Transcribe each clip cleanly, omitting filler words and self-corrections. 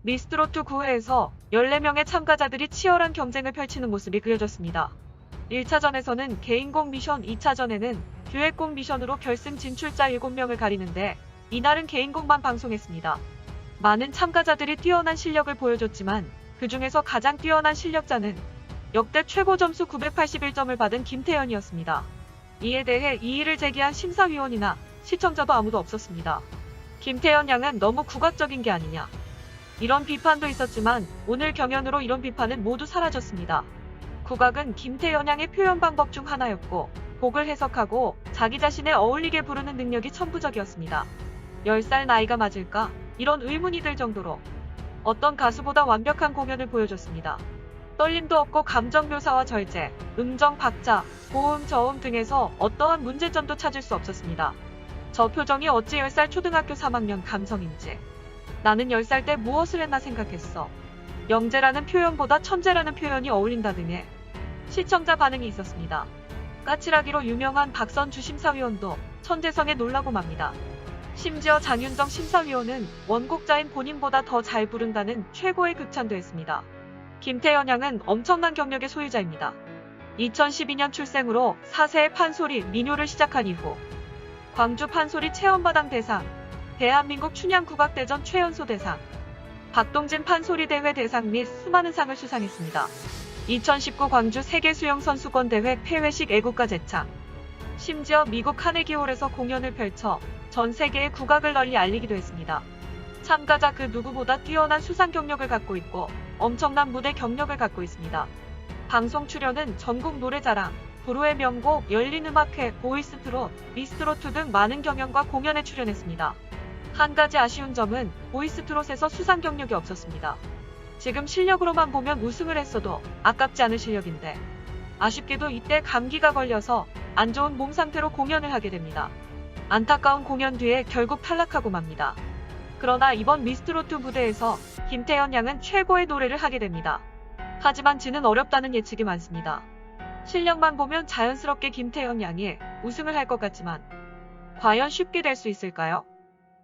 미스트롯 9회에서 14명의 참가자들이 치열한 경쟁을 펼치는 모습이 그려졌습니다. 1차전에서는 개인곡 미션, 2차전에는 듀엣곡 미션으로 결승 진출자 7명을 가리는데 이날은 개인곡만 방송했습니다. 많은 참가자들이 뛰어난 실력을 보여줬지만 그 중에서 가장 뛰어난 실력자는 역대 최고 점수 981점을 받은 김태현이었습니다. 이에 대해 이의를 제기한 심사위원이나 시청자도 아무도 없었습니다. 김태현 양은 너무 국악적인 게 아니냐, 이런 비판도 있었지만 오늘 경연으로 이런 비판은 모두 사라졌습니다. 국악은 김태현 양의 표현 방법 중 하나였고 곡을 해석하고 자기 자신에 어울리게 부르는 능력이 천부적이었습니다. 10살 나이가 맞을까? 이런 의문이 들 정도로 어떤 가수보다 완벽한 공연을 보여줬습니다. 떨림도 없고 감정 묘사와 절제, 음정 박자, 고음, 저음 등에서 어떠한 문제점도 찾을 수 없었습니다. 저 표정이 어찌 10살 초등학교 3학년 감성인지. 나는 10살 때 무엇을 했나 생각했어. 영재라는 표현보다 천재라는 표현이 어울린다 등의 시청자 반응이 있었습니다. 까칠하기로 유명한 박선주 심사위원도 천재성에 놀라고 맙니다. 심지어 장윤정 심사위원은 원곡자인 본인보다 더 잘 부른다는 최고의 극찬도 했습니다. 김태현 양은 엄청난 경력의 소유자입니다. 2012년 출생으로 4세의 판소리 민요를 시작한 이후 광주 판소리 체험바당 대상, 대한민국 춘향국악대전 최연소 대상, 박동진 판소리대회 대상 및 수많은 상을 수상했습니다. 2019 광주 세계수영선수권대회 폐회식 애국가 제창, 심지어 미국 카네기홀에서 공연을 펼쳐 전 세계의 국악을 널리 알리기도 했습니다. 참가자 그 누구보다 뛰어난 수상 경력을 갖고 있고 엄청난 무대 경력을 갖고 있습니다. 방송 출연은 전국 노래자랑, 불후의 명곡, 열린음악회, 보이스트롯, 미스트롯 등 많은 경연과 공연에 출연했습니다. 한 가지 아쉬운 점은 보이스트롯에서 수상 경력이 없었습니다. 지금 실력으로만 보면 우승을 했어도 아깝지 않은 실력인데 아쉽게도 이때 감기가 걸려서 안 좋은 몸 상태로 공연을 하게 됩니다. 안타까운 공연 뒤에 결국 탈락하고 맙니다. 그러나 이번 미스트롯 무대에서 김태현 양은 최고의 노래를 하게 됩니다. 하지만 지는 어렵다는 예측이 많습니다. 실력만 보면 자연스럽게 김태현 양이 우승을 할 것 같지만 과연 쉽게 될 수 있을까요?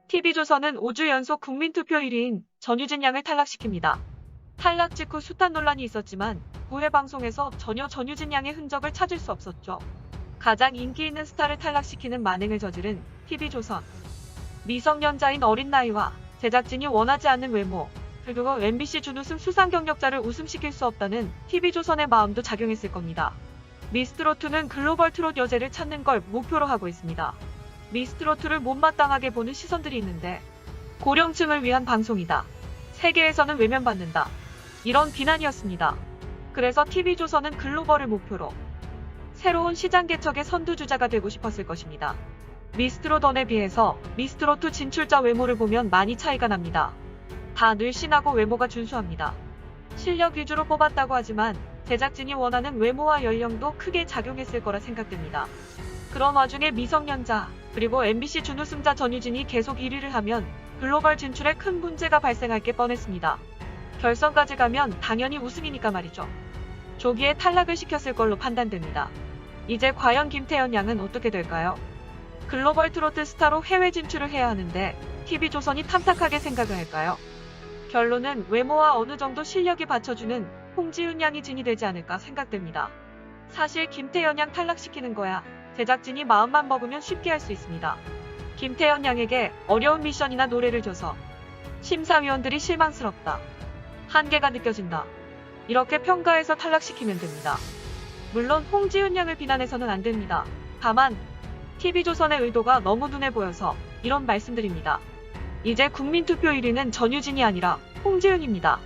TV조선은 5주 연속 국민투표 1위인 전유진 양을 탈락시킵니다. 탈락 직후 수탄 논란이 있었지만 9회 방송에서 전혀 전유진 양의 흔적을 찾을 수 없었죠. 가장 인기 있는 스타를 탈락시키는 만행을 저지른 TV조선. 미성년자인 어린 나이와 제작진이 원하지 않는 외모, 그리고 MBC 준우승 수상 경력자를 우승시킬 수 없다는 TV조선의 마음도 작용했을 겁니다. 미스트롯2는 글로벌 트롯 여제를 찾는 걸 목표로 하고 있습니다. 미스트롯2를 못마땅하게 보는 시선들이 있는데 고령층을 위한 방송이다, 세계에서는 외면받는다, 이런 비난이었습니다. 그래서 TV조선은 글로벌을 목표로 새로운 시장 개척의 선두주자가 되고 싶었을 것입니다. 미스트롯1에 비해서 미스트롯2 진출자 외모를 보면 많이 차이가 납니다. 다 늘씬하고 외모가 준수합니다. 실력 위주로 뽑았다고 하지만 제작진이 원하는 외모와 연령도 크게 작용했을 거라 생각됩니다. 그런 와중에 미성년자, 그리고 MBC 준우승자 전유진이 계속 1위를 하면 글로벌 진출에 큰 문제가 발생할 게 뻔했습니다. 결선까지 가면 당연히 우승이니까 말이죠. 조기에 탈락을 시켰을 걸로 판단됩니다. 이제 과연 김태현 양은 어떻게 될까요? 글로벌 트로트 스타로 해외 진출을 해야 하는데 TV조선이 탐탁하게 생각을 할까요? 결론은 외모와 어느 정도 실력이 받쳐주는 홍지은 양이 진이 되지 않을까 생각됩니다. 사실 김태현 양 탈락시키는 거야 제작진이 마음만 먹으면 쉽게 할 수 있습니다. 김태현 양에게 어려운 미션이나 노래를 줘서 심사위원들이 실망스럽다, 한계가 느껴진다, 이렇게 평가해서 탈락시키면 됩니다. 물론 홍지은 양을 비난해서는 안 됩니다. 다만 TV조선의 의도가 너무 눈에 보여서 이런 말씀드립니다. 이제 국민투표 1위는 전유진이 아니라 홍지은입니다.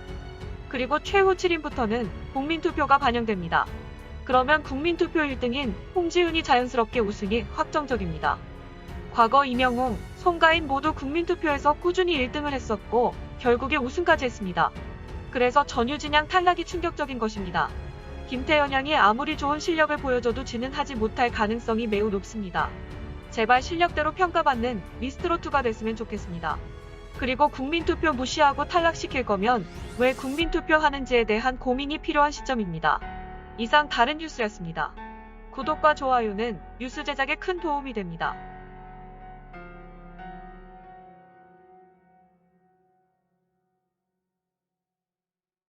그리고 최후 7인부터는 국민투표가 반영됩니다. 그러면 국민투표 1등인 홍지은이 자연스럽게 우승이 확정적입니다. 과거 이명웅, 송가인 모두 국민투표에서 꾸준히 1등을 했었고 결국에 우승까지 했습니다. 그래서 전유진 양 탈락이 충격적인 것입니다. 김태현 양이 아무리 좋은 실력을 보여줘도 지는 하지 못할 가능성이 매우 높습니다. 제발 실력대로 평가받는 미스트롯2가 됐으면 좋겠습니다. 그리고 국민투표 무시하고 탈락시킬 거면 왜 국민투표 하는지에 대한 고민이 필요한 시점입니다. 이상 다른 뉴스였습니다. 구독과 좋아요는 뉴스 제작에 큰 도움이 됩니다.